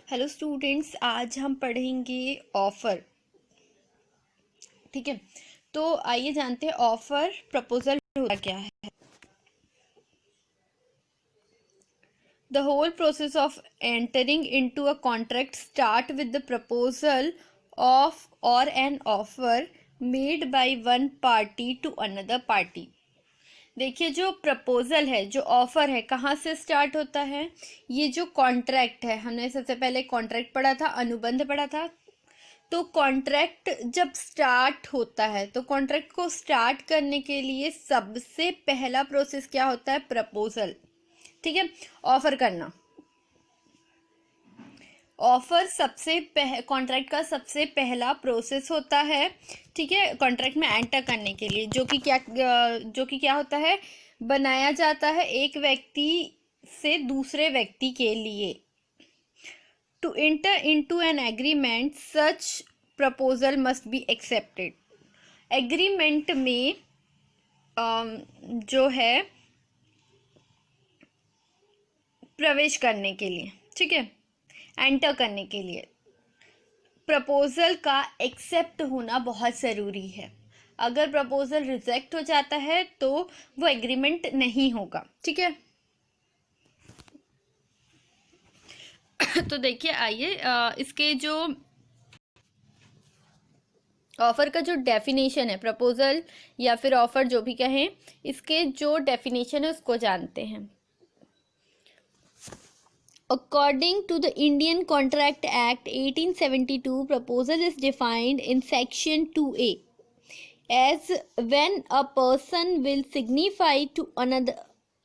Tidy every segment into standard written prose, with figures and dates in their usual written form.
Hello students, आज हम पढ़ेंगे ऑफर। ठीक है, तो आइए जानते हैं ऑफर प्रपोजल होता क्या है। The whole process of entering into a contract start with the proposal of or an offer made by one party to another party. देखिए, जो प्रपोजल है, जो ऑफर है, कहाँ से स्टार्ट होता है। ये जो कॉन्ट्रैक्ट है, हमने सबसे पहले कॉन्ट्रैक्ट पढ़ा था, अनुबंध पढ़ा था। तो कॉन्ट्रैक्ट जब स्टार्ट होता है तो कॉन्ट्रैक्ट को स्टार्ट करने के लिए सबसे पहला प्रोसेस क्या होता है? प्रपोजल। ठीक है, ऑफर करना। ऑफर कॉन्ट्रैक्ट का सबसे पहला प्रोसेस होता है। ठीक है, कॉन्ट्रैक्ट में एंटर करने के लिए जो कि क्या होता है, बनाया जाता है एक व्यक्ति से दूसरे व्यक्ति के लिए। To enter into an agreement, such proposal must be accepted. Agreement में जो है प्रवेश करने के लिए, ठीक है, एंटर करने के लिए प्रपोजल का एक्सेप्ट होना बहुत ज़रूरी है। अगर प्रपोजल रिजेक्ट हो जाता है तो वो एग्रीमेंट नहीं होगा। ठीक है, तो देखिए, आइए इसके जो ऑफर का जो डेफिनेशन है, प्रपोजल या फिर ऑफर जो भी कहें, इसके जो डेफिनेशन है उसको जानते हैं। According to the Indian contract act 1872, proposal is defined in section 2A as when a person will signify to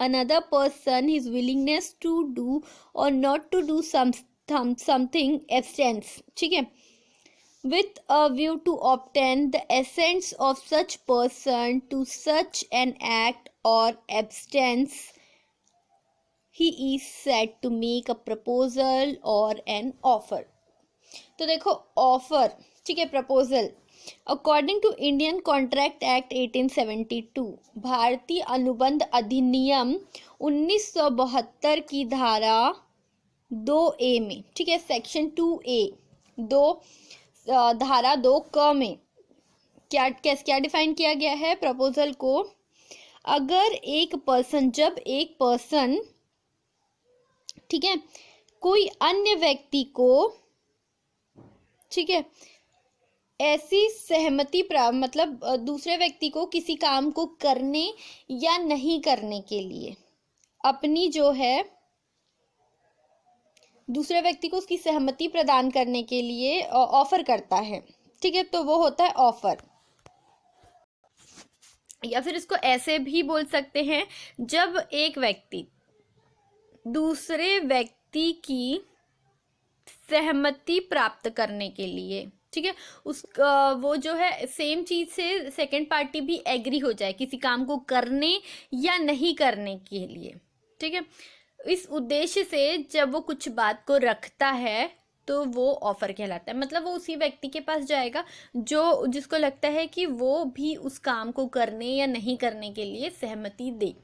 another person his willingness to do or not to do something abstains, ठीक है, with a view to obtain the assent of such person to such an act or abstains, he is said to make a proposal or an offer. तो देखो, offer, ठीक है, proposal according to Indian contract act 1872, भारतीय अनुबंध अधिनियम 1972 की धारा 2A में, ठीक है, सेक्शन 2A धारा 2 में क्या डिफाइन किया गया है प्रपोजल को। अगर जब एक पर्सन, ठीक है, कोई अन्य व्यक्ति को, ठीक है, ऐसी सहमति मतलब दूसरे व्यक्ति को किसी काम को करने या नहीं करने के लिए अपनी जो है दूसरे व्यक्ति को उसकी सहमति प्रदान करने के लिए ऑफर करता है। ठीक है, तो वो होता है ऑफर। या फिर इसको ऐसे भी बोल सकते हैं, जब एक व्यक्ति दूसरे व्यक्ति की सहमति प्राप्त करने के लिए, ठीक है, वो जो है सेम चीज से सेकंड पार्टी भी एग्री हो जाए किसी काम को करने या नहीं करने के लिए। ठीक है, इस उद्देश्य से जब वो कुछ बात को रखता है तो वो ऑफर कहलाता है। मतलब वो उसी व्यक्ति के पास जाएगा जिसको लगता है कि वो भी उस काम को करने या नहीं करने के लिए सहमति दे।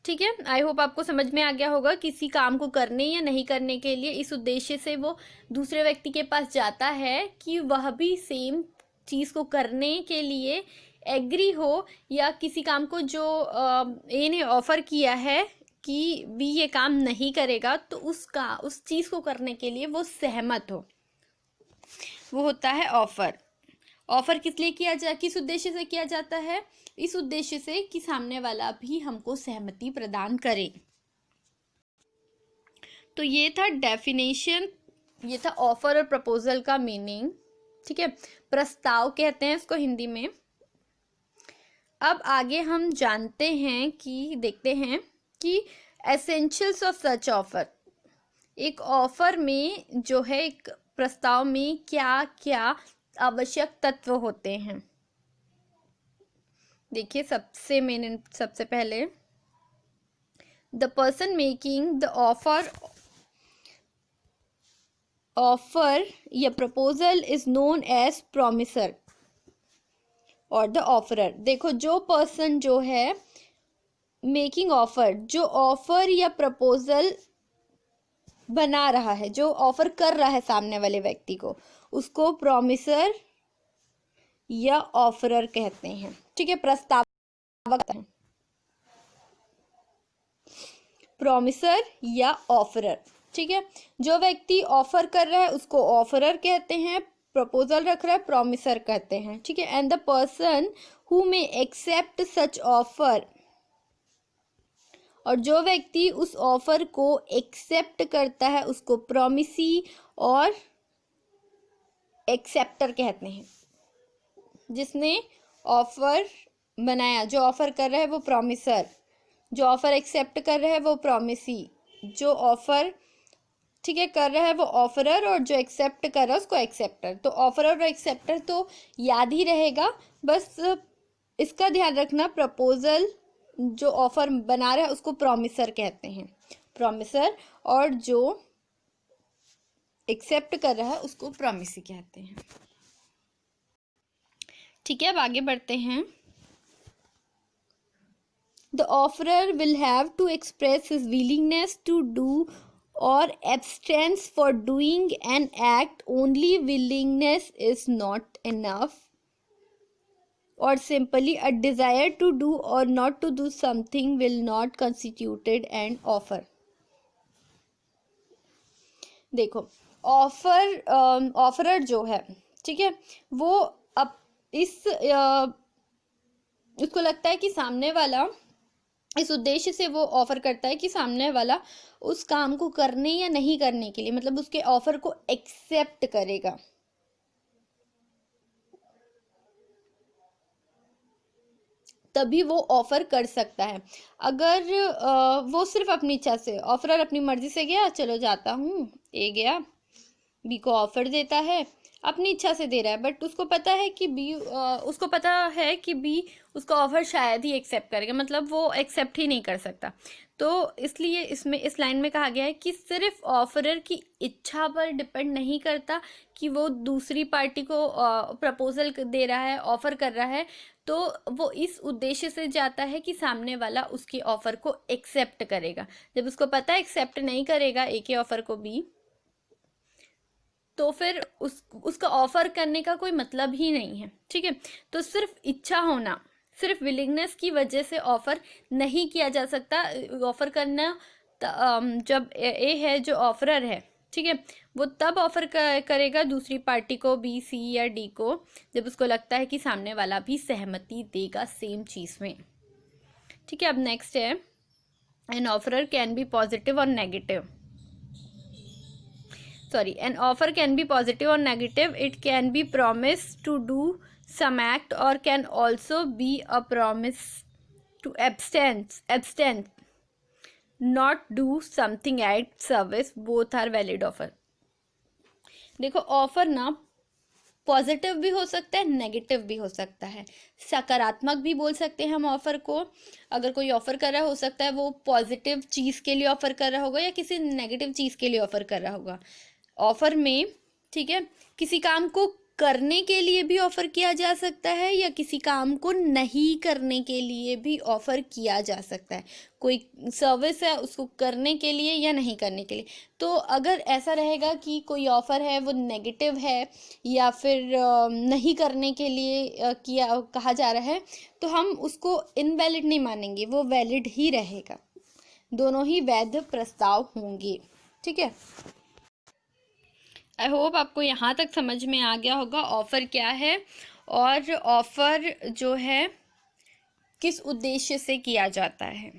ठीक है, आई होप आपको समझ में आ गया होगा। किसी काम को करने या नहीं करने के लिए इस उद्देश्य से वो दूसरे व्यक्ति के पास जाता है कि वह भी सेम चीज़ को करने के लिए एग्री हो, या किसी काम को जो ए ने ऑफर किया है कि भी ये काम नहीं करेगा तो उस चीज़ को करने के लिए वो सहमत हो, वो होता है ऑफर। ऑफर किस उद्देश्य से किया जाता है? इस उद्देश्य से कि सामने वाला भी हमको सहमति प्रदान करे। तो ये था डेफिनेशन, ये था ऑफर और प्रपोजल का मीनिंग। ठीक है, प्रस्ताव कहते हैं इसको हिंदी में। अब आगे हम देखते हैं कि एसेंशियल्स ऑफ सच ऑफर। एक ऑफर में जो है, एक प्रस्ताव में क्या क्या आवश्यक तत्व होते हैं। देखिए, सबसे पहले the person making the offer या proposal is known as promiser or the offerer. देखो, जो पर्सन जो है मेकिंग ऑफर, जो ऑफर या प्रपोजल बना रहा है, जो ऑफर कर रहा है सामने वाले व्यक्ति को, उसको प्रॉमिसर या ऑफरर कहते हैं। ठीक है, प्रस्तावक है, प्रॉमिसर या ऑफरर। ठीक है, जो व्यक्ति ऑफर कर रहा है उसको ऑफरर कहते हैं, प्रपोजल रख रहा है प्रॉमिसर कहते हैं। ठीक है, and the person who may accept such offer, और जो व्यक्ति उस ऑफर को एक्सेप्ट करता है उसको प्रॉमिसी और एक्सेप्टर कहते हैं। जिसने ऑफर बनाया, जो ऑफर कर रहा है वो प्रॉमिसर, जो ऑफर एक्सेप्ट कर रहा है वो प्रॉमिसी, जो ऑफर ठीक है कर रहा है वो ऑफरर, और जो एक्सेप्ट कर रहा है उसको एक्सेप्टर। तो ऑफरर और एक्सेप्टर तो याद ही रहेगा, बस इसका ध्यान रखना, प्रपोजल जो ऑफर बना रहा है उसको प्रॉमिसर कहते हैं, प्रॉमिसर, और जो एक्सेप्ट कर रहा है उसको प्रॉमिसी कहते हैं। ठीक है, अब आगे बढ़ते हैं। The offerer will have to express his willingness to do or abstains for doing an act. Only willingness is not enough, or simply a desire to do or not to do something will not constitute an offer. देखो, offeror जो है, ठीक है, वो अब उसको लगता है कि सामने वाला, इस उद्देश्य से वो ऑफर करता है कि सामने वाला उस काम को करने या नहीं करने के लिए, मतलब उसके ऑफर को एक्सेप्ट करेगा। तभी वो ऑफर कर सकता है। अगर वो सिर्फ अपनी इच्छा से, ऑफरर अपनी मर्जी से गया, चलो जाता हूँ, ए गया, बी को ऑफर देता है, अपनी इच्छा से दे रहा है, बट उसको पता है कि बी उसका ऑफर शायद ही एक्सेप्ट करेगा, मतलब वो एक्सेप्ट ही नहीं कर सकता। तो इसलिए इसमें इस लाइन में कहा गया है कि सिर्फ ऑफरर की इच्छा पर डिपेंड नहीं करता कि वो दूसरी पार्टी को प्रपोजल दे रहा है, ऑफर कर रहा है, तो वो इस उद्देश्य से जाता है कि सामने वाला उसके ऑफर को एक्सेप्ट करेगा। जब उसको पता है एक्सेप्ट नहीं करेगा ए के ऑफर को बी, तो फिर उसका ऑफर करने का कोई मतलब ही नहीं है। ठीक है, तो सिर्फ इच्छा होना, सिर्फ विलिंगनेस की वजह से ऑफर नहीं किया जा सकता। ऑफर करना जब ए है जो ऑफरर है, ठीक है, वो तब ऑफर करेगा दूसरी पार्टी को, बी, सी या डी को, जब उसको लगता है कि सामने वाला भी सहमति देगा सेम चीज़ में। ठीक है, अब नेक्स्ट है, an offeror can be positive और negative. An offer can be positive or negative. It can be promise to do some act or can also be a promise to abstain, not do something act, service. Both are valid offer. देखो, offer ना positive भी हो सकता है, negative भी हो सकता है, सकारात्मक भी बोल सकते हैं हम ऑफर को। अगर कोई ऑफर कर रहा हो सकता है वो पॉजिटिव चीज़ के लिए ऑफर कर रहा होगा या किसी नेगेटिव चीज़ के लिए ऑफर कर रहा होगा। ऑफर में, ठीक है, किसी काम को करने के लिए भी ऑफर किया जा सकता है या किसी काम को नहीं करने के लिए भी ऑफर किया जा सकता है। कोई सर्विस है उसको करने के लिए या नहीं करने के लिए। तो अगर ऐसा रहेगा कि कोई ऑफर है वो नेगेटिव है या फिर नहीं करने के लिए कहा जा रहा है, तो हम उसको इनवैलिड नहीं मानेंगे, वो वैलिड ही रहेगा, दोनों ही वैध प्रस्ताव होंगे। ठीक है, आई होप आपको यहाँ तक समझ में आ गया होगा ऑफ़र क्या है और ऑफ़र जो है किस उद्देश्य से किया जाता है।